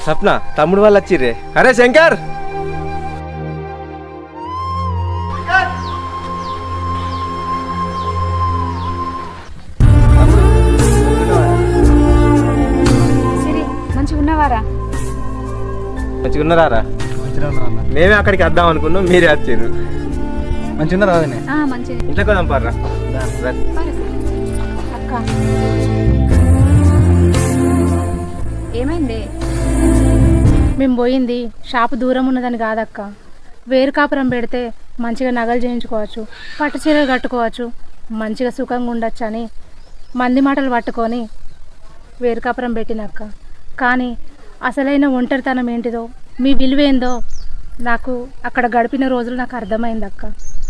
సప్న తమ్ముడు వాళ్ళు వచ్చిర్రే. అరే శంకర్, సిరి మంచిగా ఉన్నవారా? మంచిగా ఉన్నారా? మంచిగా ఉన్నా అన్న. మేమే అక్కడికి వద్దాం అనుకున్నాం, మీరే వచ్చారు. మంచిగా ఉన్నారా వదినే? మంచిగా. ఇంట్లో కదా పర్రా. అక్క ఏమైంది? మేము పోయింది షాపు దూరం ఉన్నదని కాదక్క, వేరు కాపురం పెడితే మంచిగా నగలు చేయించుకోవచ్చు, పట్టు చీరలు కట్టుకోవచ్చు, మంచిగా సుఖంగా ఉండొచ్చు అని మంది మాటలు పట్టుకొని వేరు కాపురం పెట్టినక్క. కానీ అసలైన ఒంటరితనం ఏంటిదో, మీ విలువేందో నాకు అక్కడ గడిపిన రోజులు నాకు అర్థమైందక్క.